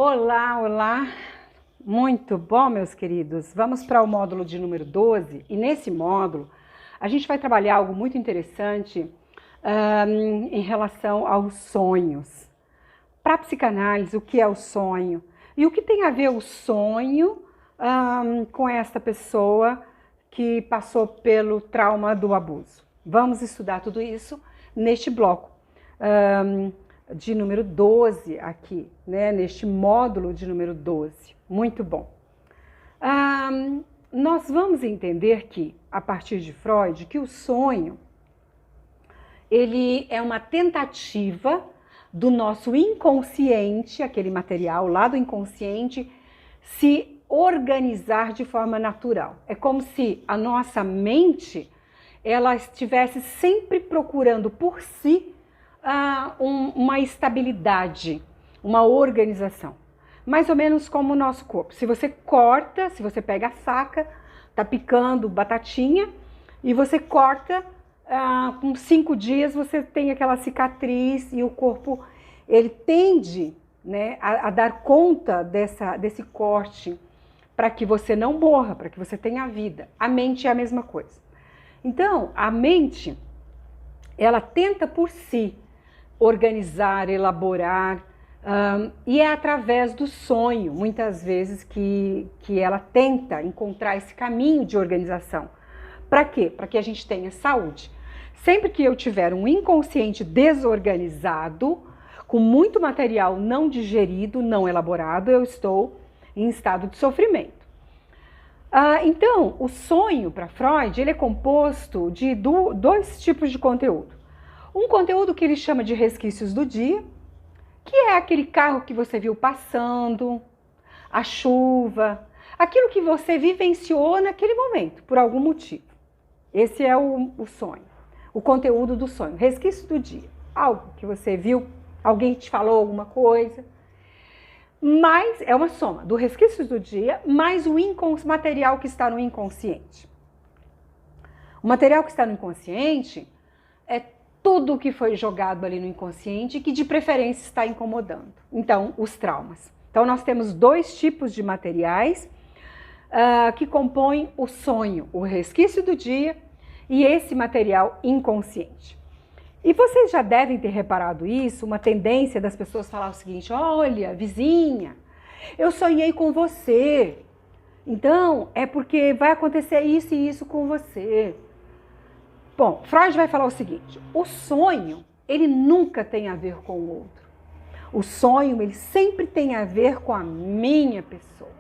Olá, olá! Muito bom, meus queridos. Vamos para o módulo de número 12 e nesse módulo a gente vai trabalhar algo muito interessante em relação aos sonhos. Para a psicanálise, o que é o sonho? E o que tem a ver o sonho com essa pessoa que passou pelo trauma do abuso? Vamos estudar tudo isso neste bloco de número 12 aqui, né? Neste módulo de número 12. Muito bom. Nós vamos entender que, a partir de Freud, que o sonho ele é uma tentativa do nosso inconsciente, aquele material lá do inconsciente, se organizar de forma natural. É como se a nossa mente ela estivesse sempre procurando por si uma estabilidade, uma organização. Mais ou menos como o nosso corpo. Se você corta, se você pega a faca, tá picando batatinha, e você corta, com 5 dias você tem aquela cicatriz e o corpo ele tende, né, a dar conta desse corte para que você não morra, para que você tenha vida. A mente é a mesma coisa. Então, a mente, ela tenta por si organizar, elaborar, e é através do sonho, muitas vezes, que ela tenta encontrar esse caminho de organização. Para quê? Para que a gente tenha saúde. Sempre que eu tiver um inconsciente desorganizado, com muito material não digerido, não elaborado, eu estou em estado de sofrimento. Então, o sonho, para Freud, ele é composto de dois tipos de conteúdo. Um conteúdo que ele chama de resquícios do dia, que é aquele carro que você viu passando, a chuva, aquilo que você vivenciou naquele momento, por algum motivo. Esse é o sonho, o conteúdo do sonho, resquício do dia. Algo que você viu, alguém te falou alguma coisa, mas é uma soma do resquício do dia mais o material que está no inconsciente. O material que está no inconsciente é tudo que foi jogado ali no inconsciente que de preferência está incomodando. Então, os traumas. Então, nós temos dois tipos de materiais que compõem o sonho, o resquício do dia e esse material inconsciente. E vocês já devem ter reparado isso, uma tendência das pessoas falar o seguinte: olha, vizinha, eu sonhei com você, então é porque vai acontecer isso e isso com você. Bom, Freud vai falar o seguinte: o sonho, ele nunca tem a ver com o outro. O sonho, ele sempre tem a ver com a minha pessoa.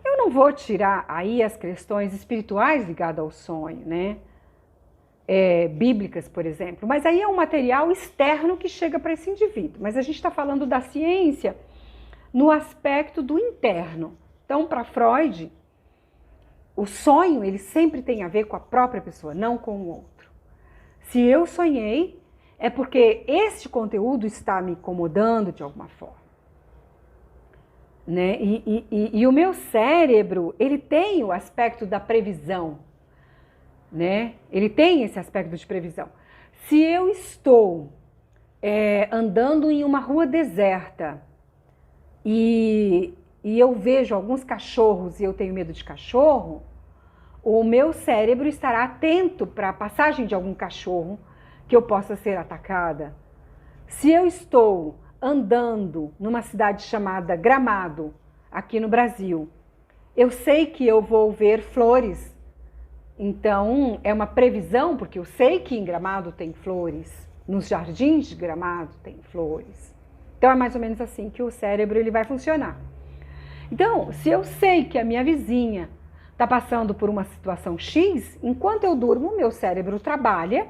Eu não vou tirar aí as questões espirituais ligadas ao sonho, né? Bíblicas, por exemplo, mas aí é um material externo que chega para esse indivíduo. Mas a gente está falando da ciência no aspecto do interno. Então, para Freud, o sonho, ele sempre tem a ver com a própria pessoa, não com o outro. Se eu sonhei, é porque este conteúdo está me incomodando de alguma forma. Né? E o meu cérebro, ele tem o aspecto da previsão. Né? Ele tem esse aspecto de previsão. Se eu estou andando em uma rua deserta e eu vejo alguns cachorros e eu tenho medo de cachorro, o meu cérebro estará atento para a passagem de algum cachorro que eu possa ser atacada. Se eu estou andando numa cidade chamada Gramado, aqui no Brasil, eu sei que eu vou ver flores. Então, é uma previsão, porque eu sei que em Gramado tem flores, nos jardins de Gramado tem flores. Então, é mais ou menos assim que o cérebro ele vai funcionar. Então, se eu sei que a minha vizinha está passando por uma situação X, enquanto eu durmo, meu cérebro trabalha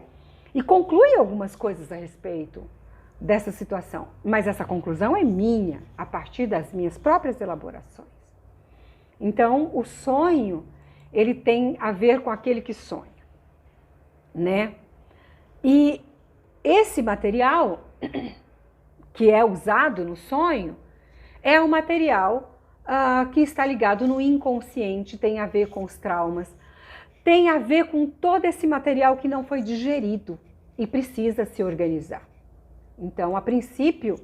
e conclui algumas coisas a respeito dessa situação. Mas essa conclusão é minha, a partir das minhas próprias elaborações. Então, o sonho, ele tem a ver com aquele que sonha, né? E esse material que é usado no sonho é um material que está ligado no inconsciente, tem a ver com os traumas, tem a ver com todo esse material que não foi digerido e precisa se organizar. Então, a princípio,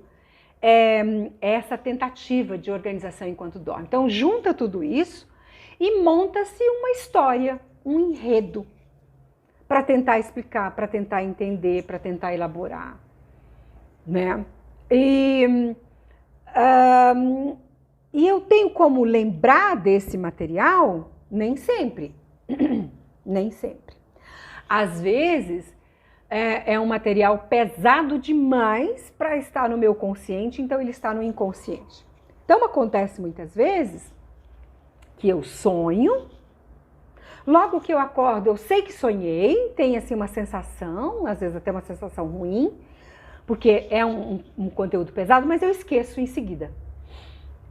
essa tentativa de organização enquanto dorme. Então, junta tudo isso e monta-se uma história, um enredo, para tentar explicar, para tentar entender, para tentar elaborar, né? E eu tenho como lembrar desse material? Nem sempre. Nem sempre. Às vezes, é um material pesado demais para estar no meu consciente, então ele está no inconsciente. Então, acontece muitas vezes que eu sonho, logo que eu acordo, eu sei que sonhei, tem assim uma sensação, às vezes até uma sensação ruim, porque é um conteúdo pesado, mas eu esqueço em seguida.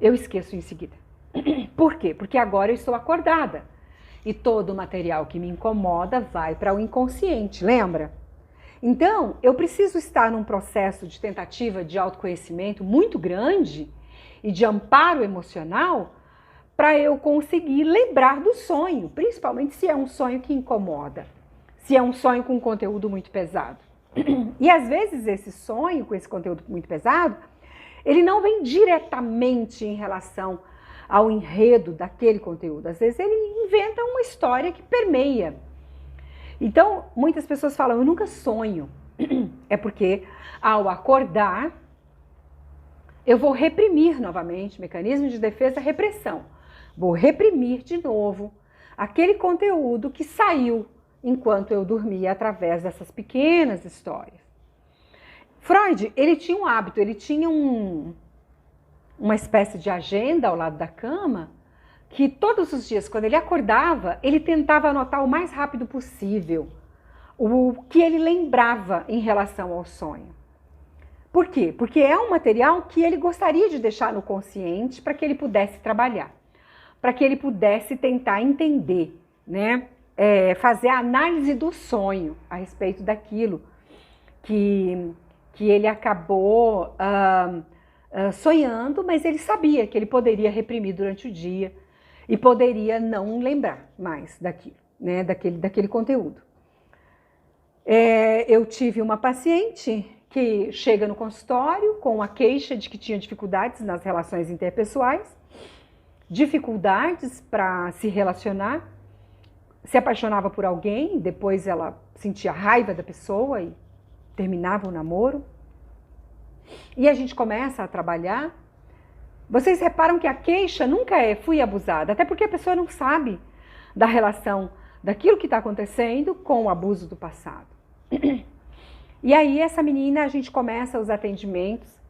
Eu esqueço em seguida. Por quê? Porque agora eu estou acordada. E todo o material que me incomoda vai para o inconsciente, lembra? Então, eu preciso estar num processo de tentativa de autoconhecimento muito grande e de amparo emocional para eu conseguir lembrar do sonho, principalmente se é um sonho que incomoda, se é um sonho com conteúdo muito pesado. E às vezes esse sonho com esse conteúdo muito pesado, ele não vem diretamente em relação ao enredo daquele conteúdo. Às vezes ele inventa uma história que permeia. Então, muitas pessoas falam, eu nunca sonho. É porque ao acordar, eu vou reprimir novamente, mecanismo de defesa, repressão. Vou reprimir de novo aquele conteúdo que saiu enquanto eu dormia através dessas pequenas histórias. Freud, ele tinha um hábito, ele tinha uma espécie de agenda ao lado da cama, que todos os dias, quando ele acordava, ele tentava anotar o mais rápido possível o que ele lembrava em relação ao sonho. Por quê? Porque é um material que ele gostaria de deixar no consciente para que ele pudesse trabalhar, para que ele pudesse tentar entender, né? Fazer a análise do sonho a respeito daquilo que ele acabou sonhando, mas ele sabia que ele poderia reprimir durante o dia e poderia não lembrar mais daquilo, né? daquele conteúdo. Eu tive uma paciente que chega no consultório com a queixa de que tinha dificuldades nas relações interpessoais, dificuldades para se relacionar, se apaixonava por alguém, depois ela sentia raiva da pessoa e terminava o namoro. E a gente começa a trabalhar. Vocês reparam que a queixa nunca é fui abusada, até porque a pessoa não sabe da relação daquilo que está acontecendo com o abuso do passado. E aí essa menina, a gente começa os atendimentos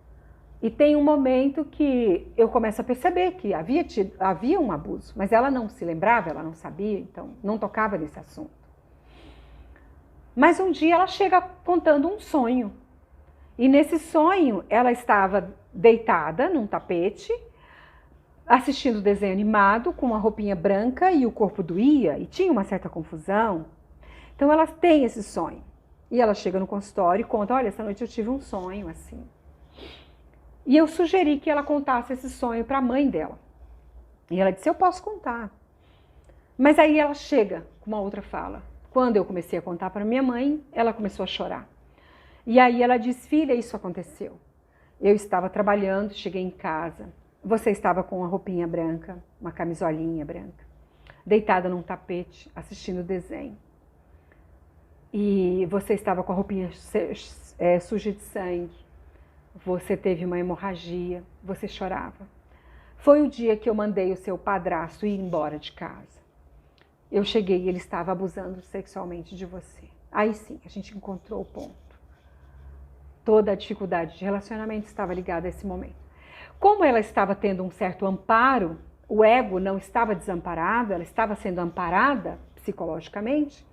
e tem um momento que eu começo a perceber que havia um abuso, mas ela não se lembrava, ela não sabia, então não tocava nesse assunto. Mas um dia ela chega contando um sonho. E nesse sonho ela estava deitada num tapete, assistindo desenho animado, com uma roupinha branca e o corpo doía e tinha uma certa confusão. Então ela tem esse sonho. E ela chega no consultório e conta, olha, essa noite eu tive um sonho assim. E eu sugeri que ela contasse esse sonho para a mãe dela. E ela disse, eu posso contar. Mas aí ela chega com uma outra fala. Quando eu comecei a contar para minha mãe, ela começou a chorar. E aí ela diz, filha, isso aconteceu. Eu estava trabalhando, cheguei em casa. Você estava com uma roupinha branca, uma camisolinha branca, deitada num tapete, assistindo desenho. E você estava com a roupinha suja de sangue. Você teve uma hemorragia, você chorava. Foi o dia que eu mandei o seu padrasto ir embora de casa. Eu cheguei e ele estava abusando sexualmente de você. Aí sim, a gente encontrou o ponto. Toda a dificuldade de relacionamento estava ligada a esse momento. Como ela estava tendo um certo amparo, o ego não estava desamparado, ela estava sendo amparada psicologicamente,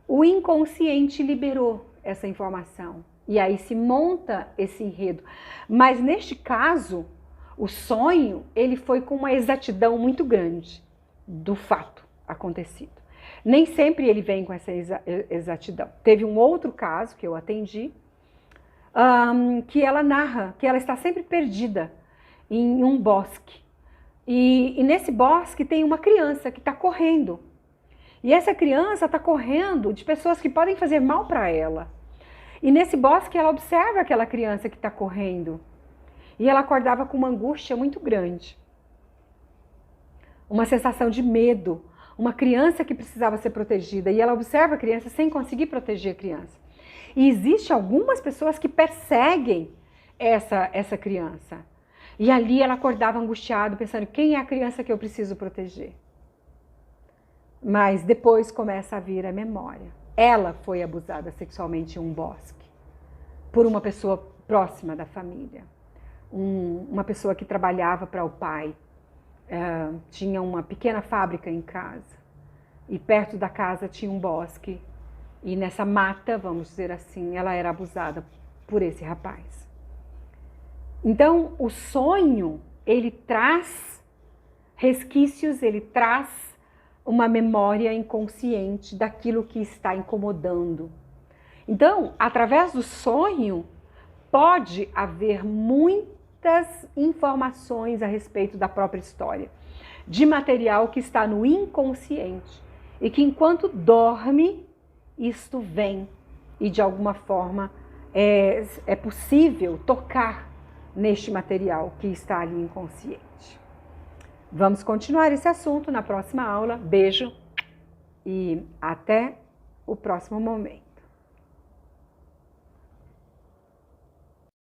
o inconsciente liberou essa informação. E aí se monta esse enredo. Mas neste caso, o sonho, ele foi com uma exatidão muito grande do fato acontecido. Nem sempre ele vem com essa exatidão. Teve um outro caso que eu atendi, que ela narra que ela está sempre perdida em um bosque. E nesse bosque tem uma criança que está correndo. E essa criança está correndo de pessoas que podem fazer mal para ela. E nesse bosque ela observa aquela criança que está correndo. E ela acordava com uma angústia muito grande. Uma sensação de medo. Uma criança que precisava ser protegida. E ela observa a criança sem conseguir proteger a criança. E existe algumas pessoas que perseguem essa criança. E ali ela acordava angustiada, pensando, quem é a criança que eu preciso proteger? Mas depois começa a vir a memória. Ela foi abusada sexualmente em um bosque. Por uma pessoa próxima da família. Uma pessoa que trabalhava para o pai. Tinha uma pequena fábrica em casa. E perto da casa tinha um bosque. E nessa mata, vamos dizer assim, ela era abusada por esse rapaz. Então, o sonho, ele traz resquícios, ele traz uma memória inconsciente daquilo que está incomodando. Então, através do sonho, pode haver muitas informações a respeito da própria história, de material que está no inconsciente e que enquanto dorme, isto vem e de alguma forma é possível tocar neste material que está ali inconsciente. Vamos continuar esse assunto na próxima aula. Beijo e até o próximo momento.